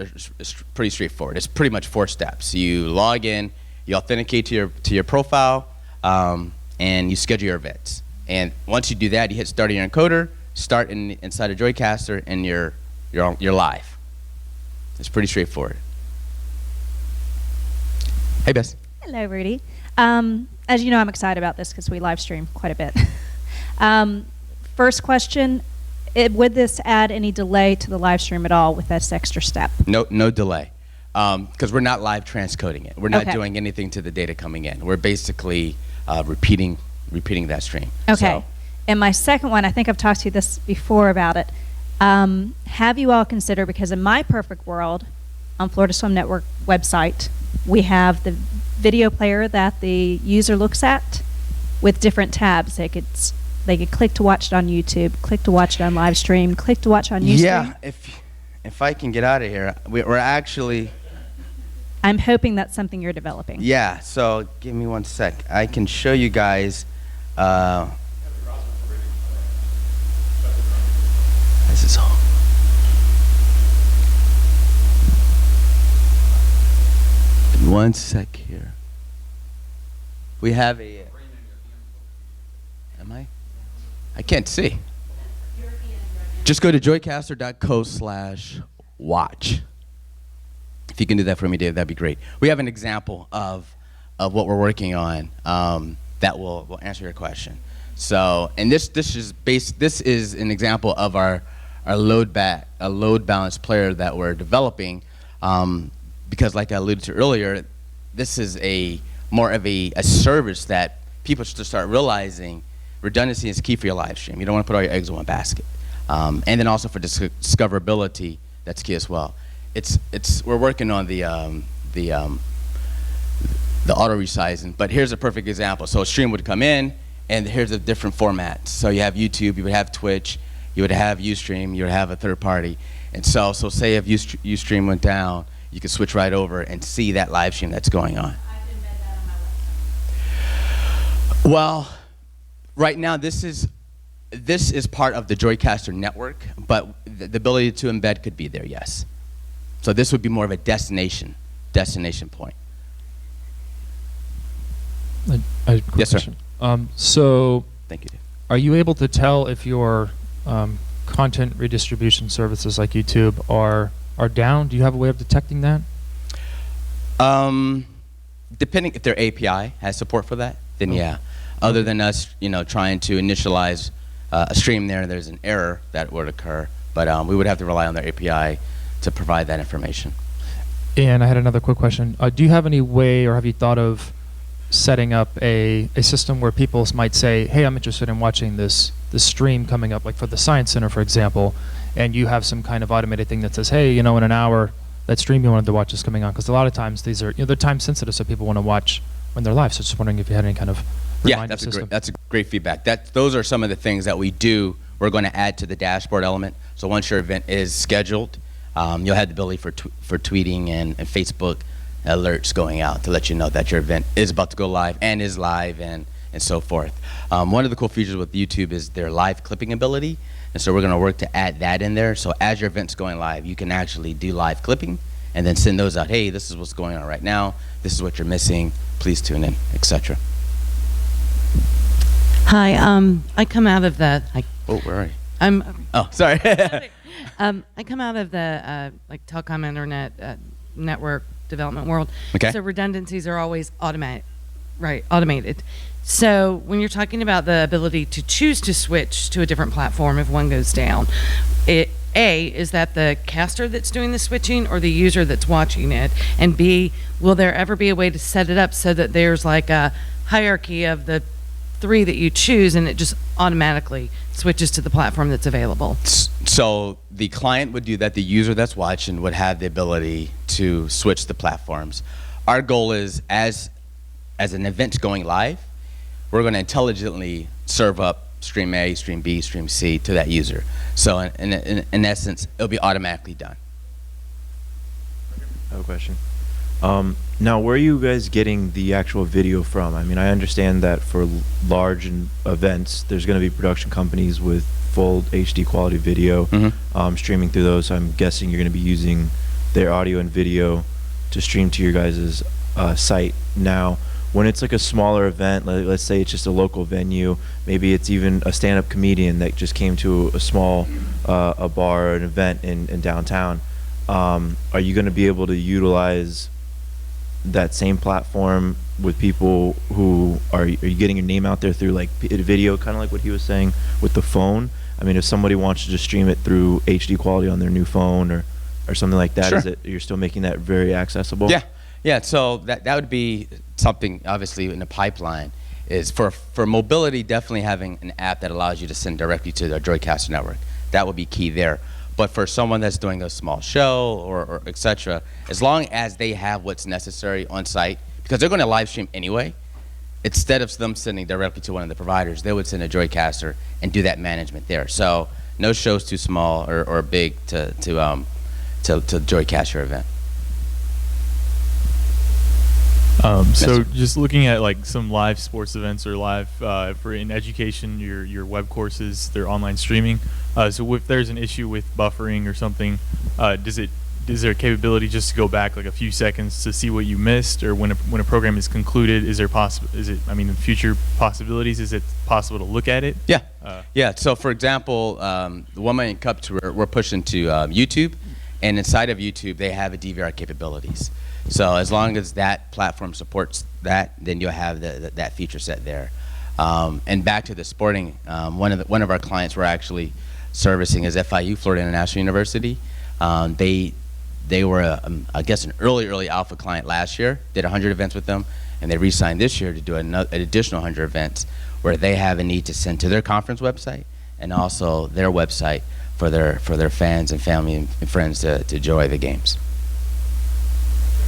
pretty straightforward. It's pretty much 4 steps. You log in, you authenticate to your profile, and you schedule your events. And once you do that, you hit start on your encoder, start inside of JOICASTER, and you're live. It's pretty straightforward. Hey, Bess. Hello, Rudy. As you know, I'm excited about this because we live stream quite a bit. First question, would this add any delay to the live stream at all with this extra step? No delay, because we're not live transcoding it. We're not doing anything to the data coming in. We're basically repeating that stream. Okay. So, and my second one, I think I've talked to you this before about it. Have you all considered, because in my perfect world, on Florida Swim Network website, we have the video player that the user looks at with different tabs. They could click to watch it on YouTube, click to watch it on live stream, click to watch on Ustream. yeah, if I can get out of here, we're actually. I'm hoping that's something you're developing. Yeah, so give me one sec. I can show you guys. This is all. One sec here. We have a. Am I? I can't see. Just go to joicaster.co/watch. If you can do that for me, Dave, that'd be great. We have an example of what we're working on that will answer your question. So, and this is an example of our load balance player that we're developing, because like I alluded to earlier, this is more of a service that people should start realizing. Redundancy is key for your live stream. You don't want to put all your eggs in one basket. And then also for discoverability, that's key as well. We're working on the auto resizing, but here's a perfect example. So a stream would come in, and here's a different format. So you have YouTube, you would have Twitch, you would have Ustream, you would have a third party. And so say if Ustream went down, you could switch right over and see that live stream that's going on. Well, right now this is part of the JOICASTER network, but the ability to embed could be there, yes. So this would be more of a destination point. Yes, sir. So, thank you, Dave. Are you able to tell if your content redistribution services like YouTube are down? Do you have a way of detecting that? Depending if their API has support for that, then yeah. Other than us, trying to initialize a stream there's an error that would occur, but we would have to rely on their API to provide that information. And I had another quick question. Do you have any way, or have you thought of setting up a system where people might say, hey, I'm interested in watching this stream coming up, like for the Science Center, for example, and you have some kind of automated thing that says, hey, in an hour, that stream you wanted to watch is coming on. Because a lot of times these are, they're time sensitive, so people want to watch when they're live. So just wondering if you had any kind of reminder system. That's a great feedback. Those are some of the things that we do. We're going to add to the dashboard element. So once your event is scheduled, you'll have the ability for tweeting and Facebook alerts going out to let you know that your event is about to go live and is live and so forth. One of the cool features with YouTube is their live clipping ability. And so we're going to work to add that in there. So as your event's going live, you can actually do live clipping and then send those out. Hey, this is what's going on right now. This is what you're missing. Please tune in, etc. Hi, I come out of the. Where are you? Oh, sorry. I come out of the like telecom internet network development world. Okay. So redundancies are always automated. So when you're talking about the ability to choose to switch to a different platform if one goes down, is that the caster that's doing the switching or the user that's watching it? And B, will there ever be a way to set it up so that there's like a hierarchy of the 3 that you choose and it just automatically switches to the platform that's available? So the client would do that. The user that's watching would have the ability to switch the platforms. Our goal is as an event's going live, we're going to intelligently serve up stream A, stream B, stream C to that user. So in essence, it'll be automatically done. I have a question. Now, where are you guys getting the actual video from? I mean, I understand that for large events, there's going to be production companies with full HD quality video streaming through those. So I'm guessing you're going to be using their audio and video to stream to your guys' site. Now, when it's like a smaller event, let's say it's just a local venue, maybe it's even a stand-up comedian that just came to a small a bar or an event in downtown, are you going to be able to utilize that same platform with people who are you getting your name out there through like video, kind of like what he was saying with the phone? I mean, if somebody wants to just stream it through HD quality on their new phone or something like that, Sure. you're still making that very accessible? Yeah, so that would be something obviously in the pipeline is for mobility, definitely having an app that allows you to send directly to the JOICASTER network. That would be key there. But for someone that's doing a small show or et cetera, as long as they have what's necessary on site, because they're going to live stream anyway, instead of them sending directly to one of the providers, they would send a JOICASTER and do that management there. So no show's too small or big to JOICASTER event. So just looking at like some live sports events or live for in education, your web courses, their online streaming. So if there's an issue with buffering or something, is there a capability just to go back like a few seconds to see what you missed, or when a program is concluded, in future possibilities, is it possible to look at it? Yeah. So for example, the 1 Million Cups we're pushing to YouTube, and inside of YouTube they have a DVR capabilities. So as long as that platform supports that, then you'll have that feature set there. And back to the sporting, one of our clients we're actually servicing is FIU, Florida International University. They were, I guess, an early alpha client last year. Did 100 events with them, and they re-signed this year to do an additional 100 events, where they have a need to send to their conference website and also their website for their fans and family and friends to enjoy the games.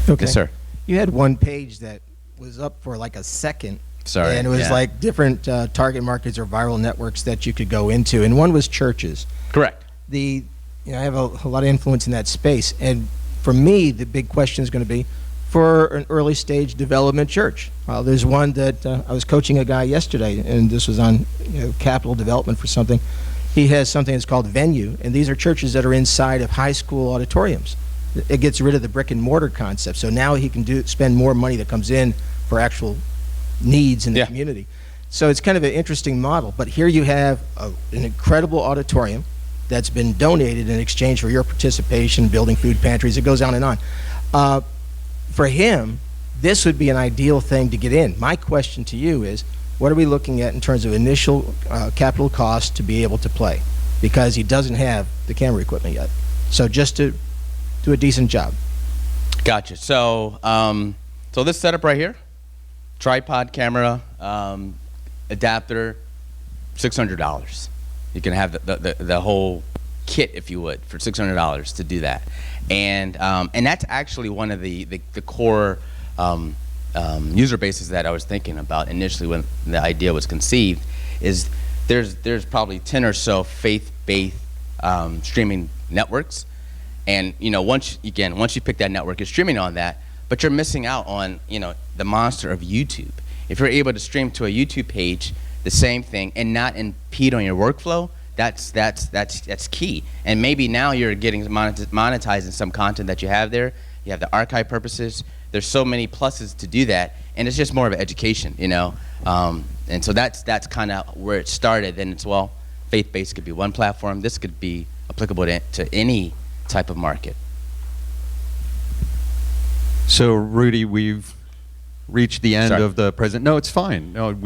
Okay. Yes, sir. You had one page that was up for like a second. Sorry. And it was yeah. like different target markets or viral networks that you could go into. And one was churches. Correct. I have a lot of influence in that space. And for me, the big question is going to be for an early stage development church. There's one that I was coaching a guy yesterday, and this was on capital development for something. He has something that's called Venue, and these are churches that are inside of high school auditoriums. It gets rid of the brick and mortar concept. So now he can spend more money that comes in for actual needs in the community. So it's kind of an interesting model. But here you have an incredible auditorium that's been donated in exchange for your participation, building food pantries. It goes on and on. For him, this would be an ideal thing to get in. My question to you is, what are we looking at in terms of initial capital cost to be able to play? Because he doesn't have the camera equipment yet. So just to do a decent job. Gotcha. So, so this setup right here, tripod, camera, adapter, $600. You can have the whole kit, if you would, for $600 to do that. And that's actually one of the core user bases that I was thinking about initially when the idea was conceived. Is there's probably 10 or so faith-based streaming networks, and once you pick that network, you're streaming on that, but you're missing out on the monster of YouTube. If you're able to stream to a YouTube page the same thing and not impede on your workflow, that's key. And maybe now you're getting monetizing some content that you have there. You have the archive purposes. There's so many pluses to do that, and it's just more of an education, And so that's kind of where it started. And it's, well, faith-based could be one platform. This could be applicable to any type of market. So, Rudy, we've reached the end of the present. No, it's fine. No,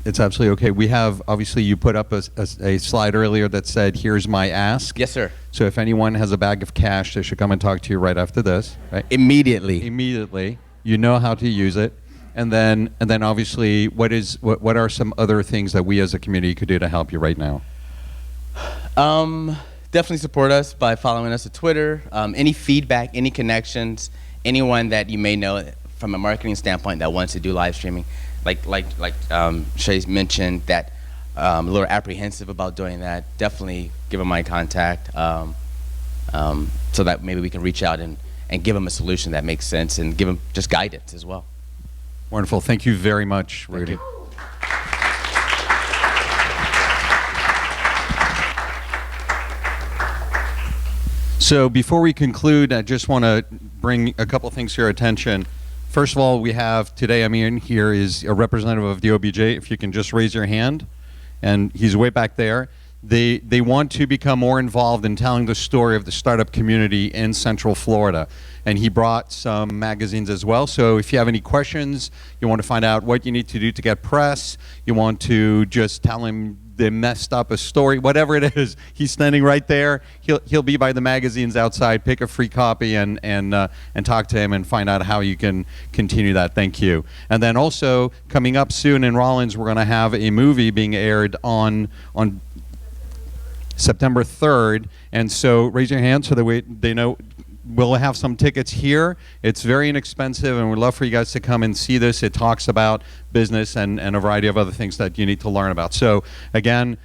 it's absolutely okay. We have, obviously, you put up a slide earlier that said, "Here's my ask." Yes, sir. So if anyone has a bag of cash, they should come and talk to you right after this, right? Immediately. Immediately. You know how to use it. And then obviously, what are some other things that we as a community could do to help you right now? Definitely support us by following us on Twitter. Any feedback, any connections, anyone that you may know from a marketing standpoint that wants to do live streaming, like Shay mentioned, that a little apprehensive about doing that, definitely give them my contact so that maybe we can reach out and give them a solution that makes sense and give them just guidance as well. Wonderful. Thank you very much, Rudy. Thank you. So before we conclude, I just want to bring a couple things to your attention. First of all, we have today, here is a representative of the OBJ. If you can just raise your hand, and he's way back there. They want to become more involved in telling the story of the startup community in Central Florida. And he brought some magazines as well. So if you have any questions, you want to find out what you need to do to get press, you want to just tell him they messed up a story, whatever it is, he's standing right there. He'll be by the magazines outside. Pick a free copy and talk to him and find out how you can continue that. Thank you. And then also coming up soon in Rollins, we're going to have a movie being aired on September 3rd, and so raise your hand so that they know. We'll have some tickets here. It's very inexpensive, and we'd love for you guys to come and see this. It talks about business and a variety of other things that you need to learn about. So again,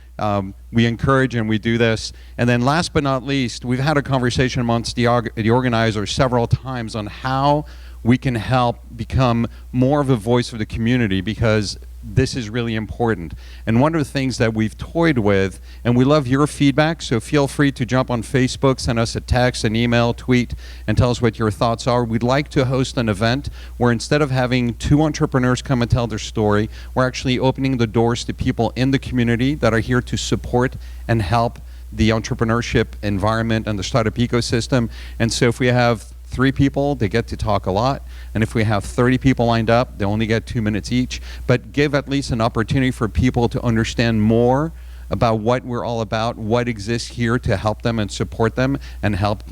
we encourage and we do this. And then last but not least, we've had a conversation amongst the organizers several times on how we can help become more of a voice of the community, because this is really important. And one of the things that we've toyed with, and we love your feedback, so feel free to jump on Facebook, send us a text, an email, tweet, and tell us what your thoughts are. We'd like to host an event where instead of having two entrepreneurs come and tell their story, we're actually opening the doors to people in the community that are here to support and help the entrepreneurship environment and the startup ecosystem. And so if we have 3 people, they get to talk a lot. And if we have 30 people lined up, they only get 2 minutes each. But give at least an opportunity for people to understand more about what we're all about, what exists here to help them and support them and help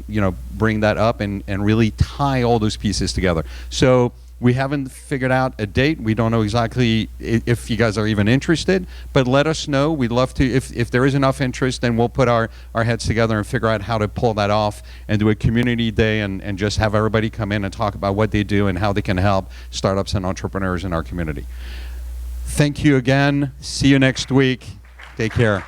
bring that up and really tie all those pieces together. So we haven't figured out a date. We don't know exactly if you guys are even interested, but let us know. We'd love to, if there is enough interest, then we'll put our heads together and figure out how to pull that off and do a community day and just have everybody come in and talk about what they do and how they can help startups and entrepreneurs in our community. Thank you again. See you next week. Take care.